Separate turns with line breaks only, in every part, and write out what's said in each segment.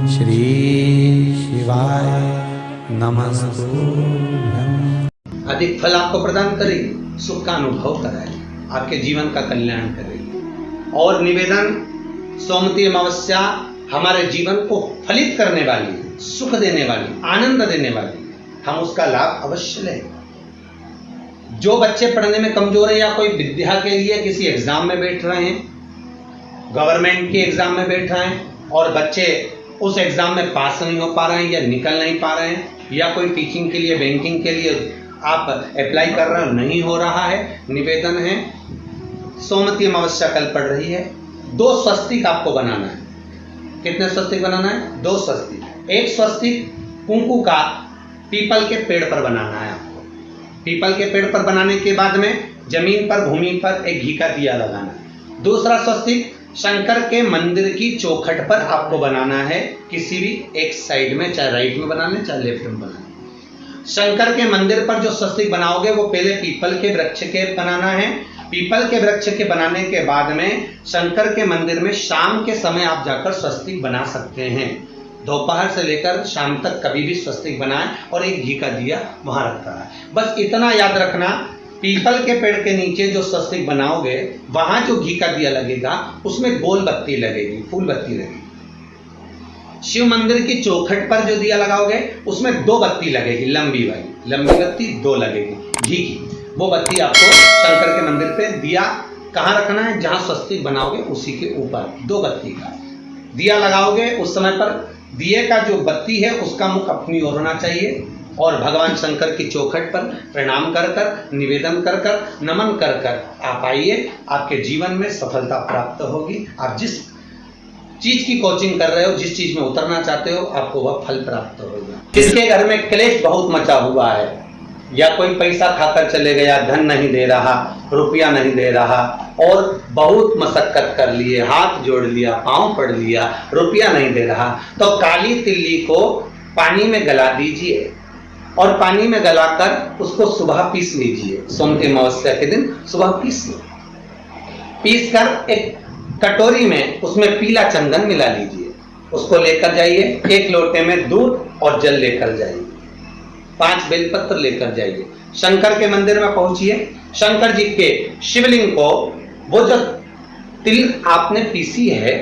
श्री शिवाय नमस्तुभ्यं।
अधिक फल आपको प्रदान करेगी, सुख का अनुभव कराएगी, आपके जीवन का कल्याण करेगी। और निवेदन, सोमवती अमावस्या हमारे जीवन को फलित करने वाली, सुख देने वाली, आनंद देने वाली, हम उसका लाभ अवश्य लें। जो बच्चे पढ़ने में कमजोर है या कोई विद्या के लिए किसी एग्जाम में बैठ रहे हैं, गवर्नमेंट के एग्जाम में बैठ रहे हैं और बच्चे उस एग्जाम में पास नहीं हो पा रहे हैं या निकल नहीं पा रहे हैं, या कोई टीचिंग के लिए, बैंकिंग के लिए आप अप्लाई कर रहे हो, नहीं हो रहा है, निवेदन है, सोमवती अमावस्या कल पड़ रही है, 2 स्वस्तिक आपको बनाना है। कितने स्वस्तिक बनाना है? 2 स्वस्तिक। एक स्वस्तिक कुंकू का पीपल के पेड़ पर बनाना है आपको। पीपल के पेड़ पर बनाने के बाद में जमीन पर, भूमि पर एक घी का दिया लगाना है। दूसरा स्वस्तिक शंकर के मंदिर की चौखट पर आपको बनाना है, किसी भी एक साइड में, चाहे राइट में बनाना है चाहे लेफ्ट में बनाना है। शंकर के मंदिर पर जो स्वस्तिक बनाओगे वो पहले पीपल के वृक्ष के बनाना है। पीपल के वृक्ष के बनाने के बाद में शंकर के मंदिर में शाम के समय आप जाकर स्वस्तिक बना सकते हैं। दोपहर से लेकर शाम तक कभी भी स्वस्तिक बनाएं और एक घी का दिया वहां रखा है। बस इतना याद रखना, पीपल के पेड़ के नीचे जो स्वस्तिक बनाओगे वहां जो घी का दिया लगेगा उसमें गोल बत्ती लगेगी, फूल बत्ती लगेगी। शिव मंदिर की चौखट पर जो दिया लगाओगे उसमें 2 बत्ती लगेगी, लंबी वाली, लंबी बत्ती 2 लगेगी घी की। वो बत्ती आपको शंकर के मंदिर पे दिया कहां रखना है? जहां स्वस्तिक बनाओगे उसी के ऊपर 2 बत्ती का दिया लगाओगे। उस समय पर दिए का जो बत्ती है उसका मुख अपनी ओर होना चाहिए और भगवान शंकर की चौखट पर प्रणाम कर कर, निवेदन कर कर, नमन कर कर आप आइए। आपके जीवन में सफलता प्राप्त होगी। आप जिस चीज की कोचिंग कर रहे हो, जिस चीज में उतरना चाहते हो, आपको वह फल प्राप्त होगा। जिसके घर में क्लेश बहुत मचा हुआ है, या कोई पैसा खाकर चले गया, धन नहीं दे रहा, रुपया नहीं दे रहा, और बहुत मशक्कत कर लिए, हाथ जोड़ लिया, पांव पड़ लिया, रुपया नहीं दे रहा, तो काली तिल्ली को पानी में गला दीजिए और पानी में गलाकर उसको सुबह पीस लीजिए। सोमवती अमावस्या के दिन सुबह पीस लो। पीस कर एक कटोरी में उसमें पीला चंदन मिला लीजिए, उसको लेकर जाइए। 1 लोटे में दूध और जल लेकर जाइए, 5 बेलपत्र लेकर जाइए। शंकर के मंदिर में पहुंचिए। शंकर जी के शिवलिंग को, वो जो तिल आपने पीसी है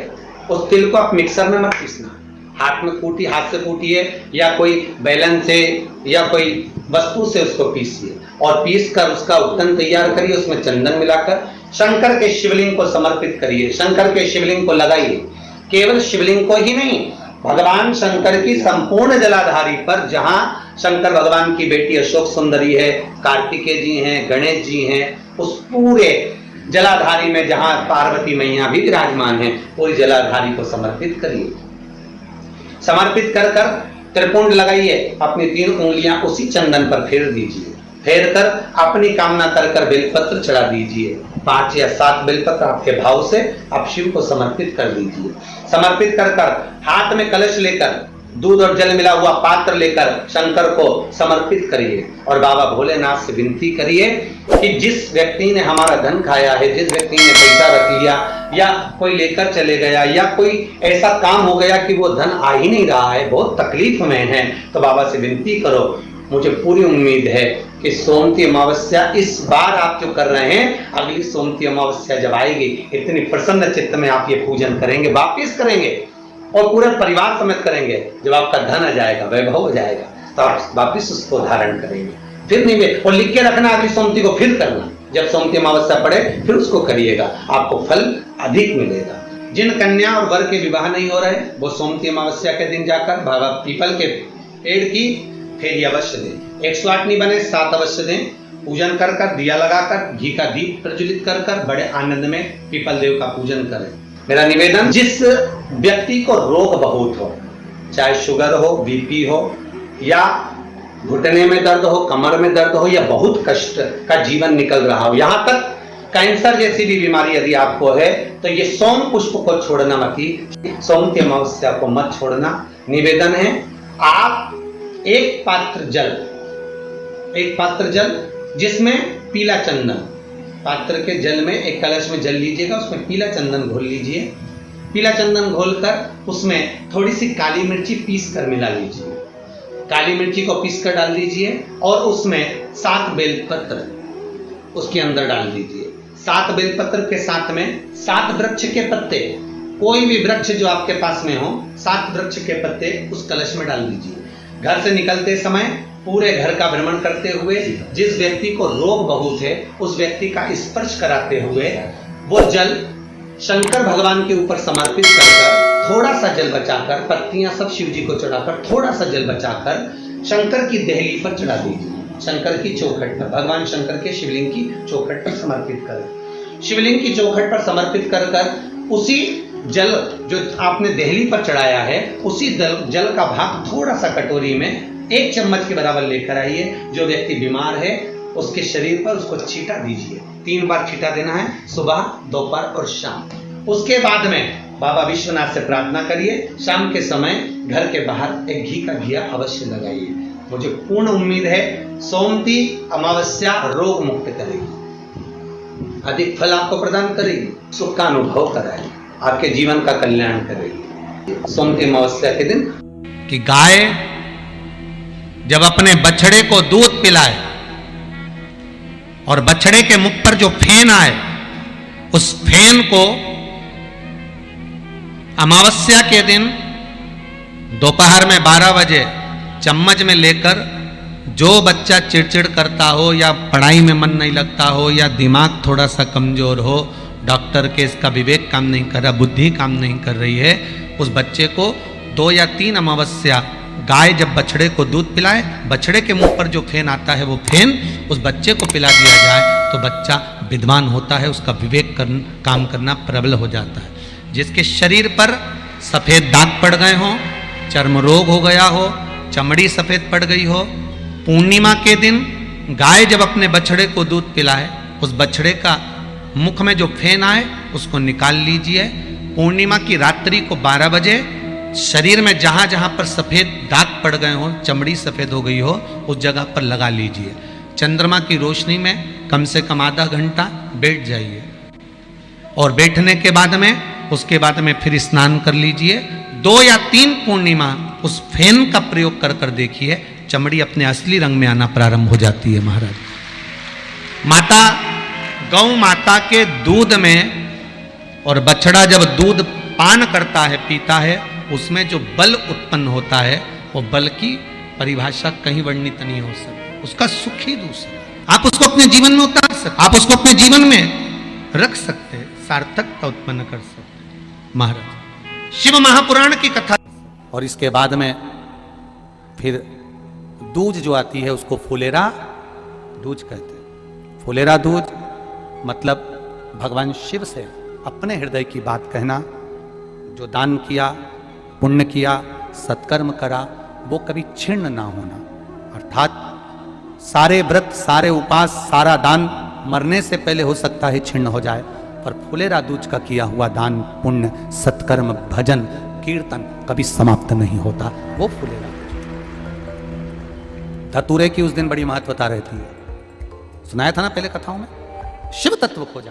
उस तिल को आप मिक्सर में मत पीसना, हाथ में कूटी, हाथ से कूटिए या कोई बेलन से या कोई वस्तु से उसको पीसिए और पीस कर उसका उत्तन तैयार करिए। उसमें चंदन मिलाकर शंकर के शिवलिंग को समर्पित करिए, शंकर के शिवलिंग को लगाइए। केवल शिवलिंग को ही नहीं, भगवान शंकर की संपूर्ण जलाधारी पर, जहां शंकर भगवान की बेटी अशोक सुंदरी है, कार्तिकेय जी हैं, गणेश जी हैं, उस पूरे जलाधारी में जहां पार्वती मैया भी विराजमान है, पूरी जलाधारी को समर्पित करिए। समर्पित कर कर त्रिपुंड लगाइए, अपनी 3 उंगलियां उसी चंदन पर फेर दीजिए। फेर कर अपनी कामना कर कर बेलपत्र चढ़ा दीजिए। 5 या 7 बेलपत्र आपके भाव से आप शिव को समर्पित कर दीजिए। समर्पित कर कर हाथ में कलश लेकर, दूध और जल मिला हुआ पात्र लेकर शंकर को समर्पित करिए और बाबा भोलेनाथ से विनती करिए कि जिस व्यक्ति ने हमारा धन खाया है, जिस व्यक्ति ने पैसा रख लिया या कोई लेकर चले गया या कोई ऐसा काम हो गया कि वो धन आ ही नहीं रहा है, बहुत तकलीफ में है, तो बाबा से विनती करो। मुझे पूरी उम्मीद है कि सोमवती अमावस्या इस बार आप जो कर रहे हैं, अगली सोमवती अमावस्या जब आएगी, इतनी प्रसन्न चित्त में आप ये पूजन करेंगे, वापिस करेंगे और पूरे परिवार समेत करेंगे। जब आपका धन आ जाएगा, वैभव हो जाएगा, तो आप वापिस उसको धारण करेंगे। फिर नहीं, और लिख के रखना, अगली सोमवती को फिर करना। जब सोमवती अमावस्या पड़े फिर उसको करिएगा, आपको फल अधिक मिलेगा। जिन कन्या और वर के विवाह नहीं हो रहे, वो सोमवती अमावस्या के दिन जाकर बाबा पीपल के पेड़ की फेरी अवश्य दें। 108 नहीं बने 7 अवश्य दें। पूजन कर कर, दिया लगाकर, घी का दीप प्रज्वलित कर कर बड़े आनंद में पीपल देव का पूजन करें। मेरा निवेदन, जिस व्यक्ति को रोग बहुत हो, चाहे शुगर हो, बीपी हो, या घुटने में दर्द हो, कमर में दर्द हो, या बहुत कष्ट का जीवन निकल रहा हो, यहां तक कैंसर जैसी भी बीमारी यदि आपको है, तो ये सोम पुष्प को छोड़ना मत ही, सोमवती अमावस्या को मत छोड़ना। निवेदन है, आप एक पात्र जल जिसमें पीला चंदन, पात्र के जल में एक कलश में जल लीजिएगा, उसमें पीला चंदन घोल लीजिए पीला चंदन घोलकर उसमें थोड़ी सी काली मिर्ची पीस कर मिला लीजिए। काली मिर्ची को पीस कर डाल दीजिए और उसमें 7 बेलपत्र उसके अंदर डाल दीजिए। 7 बेलपत्र के साथ में 7 वृक्ष के पत्ते, कोई भी वृक्ष जो आपके पास में हो, 7 वृक्ष के पत्ते उस कलश में डाल दीजिए। घर से निकलते समय पूरे घर का भ्रमण करते हुए जिस व्यक्ति को रोग बहुत है उस व्यक्ति का स्पर्श कराते हुए वो जल शंकर भगवान के ऊपर समर्पित कर थोड़ा सा जल बचाकर, पत्तियां सब शिव जी को चढ़ाकर थोड़ा सा जल बचाकर शंकर की देहली पर चढ़ा दीजिए। शंकर की चौखट पर, भगवान शंकर के शिवलिंग की चौखट पर समर्पित करें। शिवलिंग की चौखट पर समर्पित कर उसी जल जो आपने देहली पर चढ़ाया है उसी जल का भाग थोड़ा सा कटोरी में 1 चम्मच के बराबर लेकर आइए। जो व्यक्ति बीमार है उसके शरीर पर उसको छींटा दीजिए। 3 बार छींटा देना है, सुबह, दोपहर और शाम। उसके बाद में बाबा विश्वनाथ से प्रार्थना करिए। शाम के समय घर के बाहर एक घी का दिया अवश्य लगाइए। मुझे पूर्ण उम्मीद है सोमती अमावस्या रोग मुक्त करेगी, अधिक फल आपको प्रदान करेगी, सुख का अनुभव कराएगी, आपके जीवन का कल्याण करेगी। सोमती अमावस्या के दिन
कि गाय जब अपने बछड़े को दूध पिलाए और बछड़े के मुख पर जो फेन आए उस फेन को अमावस्या के दिन दोपहर में 12 बजे चम्मच में लेकर जो बच्चा चिड़चिड़ करता हो या पढ़ाई में मन नहीं लगता हो या दिमाग थोड़ा सा कमजोर हो, डॉक्टर के इसका विवेक काम नहीं कर रहा, बुद्धि काम नहीं कर रही है, उस बच्चे को 2 या 3 अमावस्या गाय जब बछड़े को दूध पिलाए, बछड़े के मुंह पर जो फेन आता है वो फेन उस बच्चे को पिला दिया जाए तो बच्चा विद्वान होता है, उसका विवेक काम करना प्रबल हो जाता है। जिसके शरीर पर सफेद दाग पड़ गए हों, चर्म रोग हो गया हो, चमड़ी सफेद पड़ गई हो, पूर्णिमा के दिन गाय जब अपने बछड़े को दूध पिलाए उस बछड़े का मुख में जो फेन आए उसको निकाल लीजिए। पूर्णिमा की रात्रि को 12 बजे शरीर में जहां जहां पर सफेद दाग पड़ गए हों, चमड़ी सफेद हो गई हो, उस जगह पर लगा लीजिए। चंद्रमा की रोशनी में कम से कम आधा घंटा बैठ जाइए और बैठने के बाद में उसके बाद में फिर स्नान कर लीजिए। 2 या 3 पूर्णिमा उस फेन का प्रयोग कर कर देखिए, चमड़ी अपने असली रंग में आना प्रारंभ हो जाती है। महाराज, माता गौ माता के दूध में और बछड़ा जब दूध पान करता है, पीता है, उसमें जो बल उत्पन्न होता है वो बल की परिभाषा कहीं वर्णित नहीं हो सकती। उसका सुख ही दूसरा। आप उसको अपने जीवन में उतार सकते, आप उसको अपने जीवन में रख सकते, सार्थकता उत्पन्न कर सकते। महाराज, शिव महापुराण की कथा और इसके बाद में फिर दूज जो आती है उसको फुलेरा दूज कहते हैं। फुलेरा दूज मतलब भगवान शिव से अपने हृदय की बात कहना, जो दान किया, पुण्य किया, सत्कर्म करा, वो कभी छिन्न ना होना। अर्थात सारे व्रत, सारे उपास, सारा दान मरने से पहले हो सकता है छिन्न हो जाए, पर फुलेरा दूज का किया हुआ दान, पुण्य, सत्कर्म, भजन, कीर्तन कभी समाप्त नहीं होता। वो फुलेरा धतूरे की उस दिन बड़ी महत्वता रहती है। सुनाया था ना पहले कथाओं में, शिव तत्व खोजा।